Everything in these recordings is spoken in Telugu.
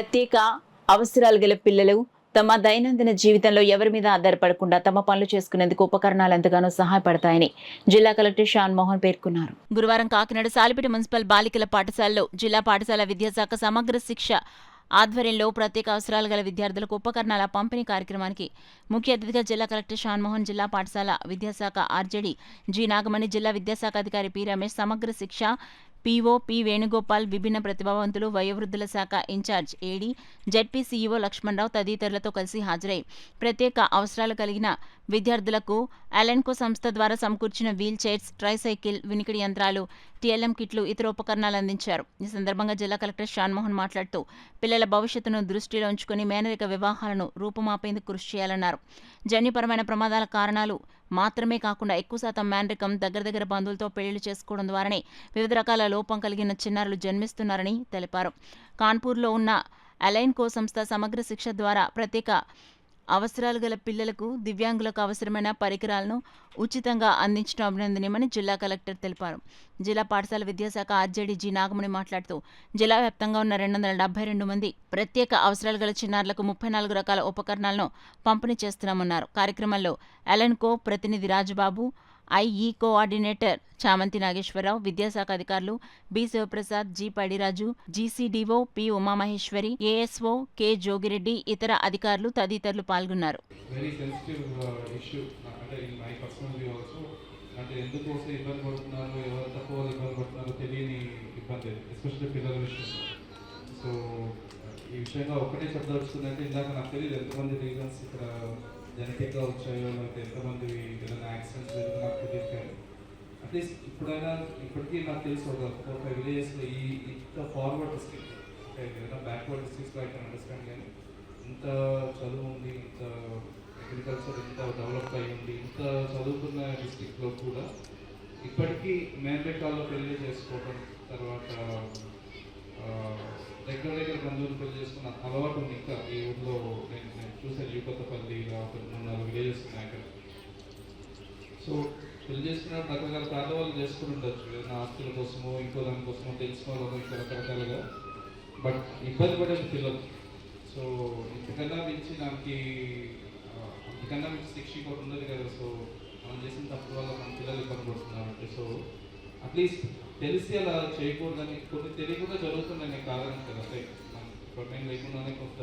ప్రత్యేక అవసరాలు గల పిల్లలు తమ దైనందిన జీవితంలో ఎవరి మీద ఆధారపడకుండా తమ పనులు చేసుకునేందుకు ఉపకరణాలు ఎంతగానో సహాయపడతాయని జిల్లా కలెక్టర్ షాన్ మోహన్ పేర్కొన్నారు. గురువారం కాకినాడ సాలిపేట మున్సిపల్ బాలికల పాఠశాలలో జిల్లా పాఠశాల విద్యాశాఖ సమగ్ర శిక్ష ఆధ్వర్యంలో ప్రత్యేక అవసరాలు గల విద్యార్థులకు ఉపకరణాల పంపిణీ కార్యక్రమానికి ముఖ్య అతిథిగా జిల్లా కలెక్టర్ షాన్ మోహన్, జిల్లా పాఠశాల విద్యాశాఖ ఆర్జేడీ జి నాగమణి, జిల్లా విద్యాశాఖ అధికారి పి రమేష్, సమగ్ర శిక్ష పీఓ పి వేణుగోపాల్, విభిన్న ప్రతిభావంతులు, వయోవృద్ధుల శాఖ ఇన్ఛార్జ్ ఏడీ, జెడ్పీ సీఈఓ లక్ష్మణరావు తదితరులతో కలిసి హాజరై ప్రత్యేక అవసరాలు కలిగిన విద్యార్థులకు అలెన్కో సంస్థ ద్వారా సమకూర్చిన వీల్ చైర్స్, ట్రైసైకిల్, వినికిడి యంత్రాలు, టీఎల్ఎం కిట్లు, ఇతర ఉపకరణాలు అందించారు. ఈ సందర్భంగా జిల్లా కలెక్టర్ షాన్ మోహన్ మాట్లాడుతూ పిల్లల భవిష్యత్తును దృష్టిలో ఉంచుకుని మేనరిక వివాహాలను రూపుమాపేందుకు కృషి చేయాలన్నారు. జన్యుపరమైన ప్రమాదాల కారణాలు మాత్రమే కాకుండా ఎక్కువ శాతం మేనరికం, దగ్గర బంధువులతో పెళ్లిళ్లు చేసుకోవడం ద్వారానే వివిధ రకాల లోపం కలిగిన చిన్నారులు జన్మిస్తున్నారని తెలిపారు. కాన్పూర్లో ఉన్న అలైన్కో సంస్థ సమగ్ర శిక్ష ద్వారా ప్రత్యేక అవసరాలు గల పిల్లలకు, దివ్యాంగులకు అవసరమైన పరికరాలను ఉచితంగా అందించడం అభినందనీయమని జిల్లా కలెక్టర్ తెలిపారు. జిల్లా పాఠశాల విద్యాశాఖ ఆర్జేడీ జి నాగమణి మాట్లాడుతూ జిల్లా వ్యాప్తంగా ఉన్న 272 మంది ప్రత్యేక అవసరాలు గల చిన్నారులకు 34 రకాల ఉపకరణాలను పంపిణీ చేస్తున్నామన్నారు. కార్యక్రమంలో అలెన్కో ప్రతినిధి రాజుబాబు, ఐఈ కోఆర్డినేటర్ చామంతి నాగేశ్వరరావు, విద్యాశాఖ అధికారులు B Sivaprasad, G Padiraju, GCDO P Umamaheswari, ASO K Jogireddy, ఇతర అధికారులు తదితరులు పాల్గొన్నారు. ఈ విషయంగా ఒక్కటే చెప్పదలుచుకుందంటే, ఇందాక నాకు తెలియదు ఎంతమంది రీజన్స్ ఇక్కడ జెనెటిక్గా వచ్చాయో, లేకపోతే ఎంతమంది ఏదైనా యాక్సిడెంట్స్ జరిగిన నాకు తెలియదు. కానీ అట్లీస్ట్ ఇప్పటికీ నాకు తెలిసి ఒక 4-5 విలేజెస్లో ఇంత ఫార్వర్డ్ డిస్ట్రిక్ట్, అంటే ఏదైనా బ్యాక్వర్డ్ డిస్ట్రిక్ట్స్లో ఐ కెన్ అండర్స్టాండ్. కానీ ఇంత చదువు ఉంది, ఇంత అగ్రికల్చర్ ఇంత డెవలప్ అయ్యి ఉంది, ఇంత చదువుకున్న డిస్ట్రిక్ట్లో కూడా ఇప్పటికీ మేనరికాల్లో పెళ్లి చేసుకోవడం, తర్వాత దగ్గర బంధువులు పెళ్లి చేసుకున్న అలవాటు ఉంది. ఇంకా ఈ ఊళ్ళో నేను చూసాను, యూకొత్తపల్లి, ఇలా ఒక 3-4 విలేజెస్ ఉన్నాయి అక్కడ. సో పెళ్లి చేసుకున్నప్పుడు రకరకాల పేదవాళ్ళు చేసుకుని ఉండొచ్చు, ఏదైనా ఆస్తుల కోసమో ఇంకో దానికోసమో తెలుసుకోవాలో ఇంకా రకరకాలుగా. బట్ ఇబ్బంది పడేది పిల్లలు. సో ఇంతకన్నా మించి శిక్ష ఇంకోటి ఉండదు కదా. సో మనం చేసిన తప్పు వల్ల మన పిల్లలు ఇబ్బంది పడుతున్నారంటే, సో అట్లీస్ట్ తెలిసి అలా చేయకూడదని, కొన్ని తెలియకుండా జరుగుతున్నాయి. నేను కాదని కదా, ప్రమేయం లేకుండానే కొంత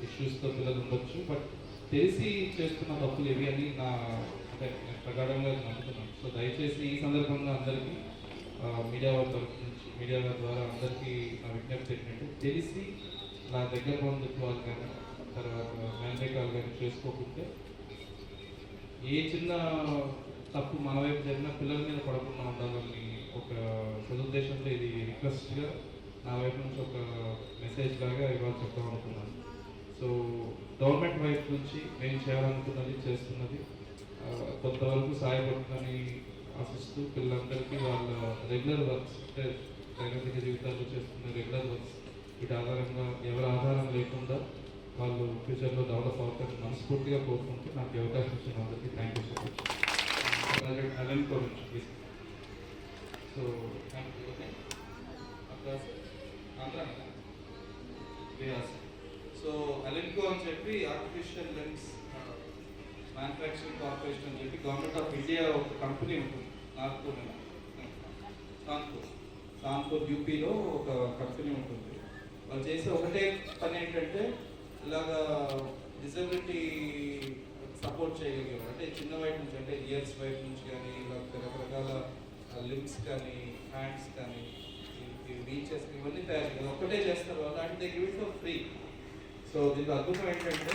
ఇష్యూస్తో పిల్లలు ఉండొచ్చు. బట్ తెలిసి చేస్తున్న తప్పులు ఏవి అని అంటే ప్రగాఢంగా నమ్ముతున్నాను. సో దయచేసి ఈ సందర్భంగా అందరికీ మీడియా ద్వారా అందరికీ నా విజ్ఞప్తి ఏంటంటే, తెలిసి నా దగ్గర బంధుత్వాలు కానీ తర్వాత మేనరికాలు కానీ చేసుకోకుంటే ఏ చిన్న తప్పు మన వైపు జరిగిన పిల్లల మీద పడకుండా ఉండాలని ఒక సదుద్దేశంతో ఇది రిక్వెస్ట్గా నా వైపు నుంచి ఒక మెసేజ్ లాగా ఇవాళ చెప్తాం అనుకున్నాను. సో గవర్నమెంట్ వైపు నుంచి మేము చేయాలనుకున్నది చేస్తున్నది కొంతవరకు సహాయపడుతుందని ఆశిస్తూ, పిల్లలందరికీ వాళ్ళ రెగ్యులర్ వర్క్స్, అంటే దైనందిక జీవితాల్లో చేస్తున్న రెగ్యులర్ వర్క్స్ వీటి ఆధారంగా ఎవరి ఆధారం లేకుండా వాళ్ళు ఫ్యూచర్లో డెవలప్ అవుతారని మనస్ఫూర్తిగా కోరుకుంటూ నాకు అవకాశం ఇచ్చిన అందరికీ thank you so much. ALIMCO నుంచి so thank you. Okay, so ALIMCO అని చెప్పి ఆర్టిఫిషియల్ లెన్స్ మ్యానుఫ్యాక్చరింగ్ కార్పొరేషన్ అని చెప్పి గవర్నమెంట్ ఆఫ్ ఇండియా ఒక కంపెనీ ఉంటుంది కాన్పూర్ యూపీలో ఒక కంపెనీ ఉంటుంది. వాళ్ళు చేసే ఒకటే పని ఏంటంటే, ఇలాగా డిజబిలిటీ సపోర్ట్ చేయగలిగారు. అంటే చిన్న వైపు నుంచి, అంటే ఇయర్స్ వైపు నుంచి కానీ, లేకపోతే రకరకాల లిమ్స్ కానీ, హ్యాండ్స్ కానీ, వీల్చైర్స్ ఇవన్నీ తయారు చేయాలి. ఒక్కటే చేస్తారు వాళ్ళు, అంటే they give it for free. So దీనికి అద్భుతం ఏంటంటే,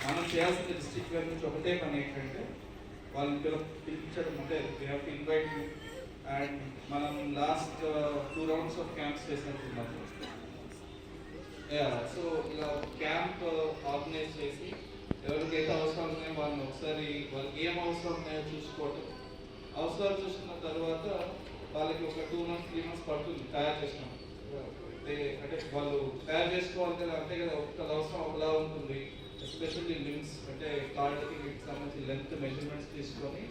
మనం చేయాల్సిన డిస్ట్రిక్ట్ వైపు నుంచి ఒకటే పని ఏంటంటే, వాళ్ళని పిలిపించడం. అంటే we have to invite you. And మనం లాస్ట్ 2 rounds ఆఫ్ క్యాంప్స్ చేసినట్టున్నాము. సో ఇలా క్యాంప్ ఆర్గనైజ్ చేసి ఎవరికైతే అవసరాలు ఉన్నాయో వాళ్ళని ఒకసారి వాళ్ళకి ఏం అవసరం ఉన్నాయో చూసుకోవటం. అవసరాలు చూసుకున్న తర్వాత వాళ్ళకి ఒక 2 months 3 months పడుతుంది తయారు చేసినాం. అంటే వాళ్ళు తయారు చేసుకోవాలి కదా, అంతే కదా, ఒక్కళ్ళ అవసరం ఒకలా ఉంటుంది. ఎస్పెషల్లీ లిమ్స్, అంటే కాళ్ళకి వీటికి సంబంధించి లెంత్ మెజర్మెంట్స్ తీసుకొని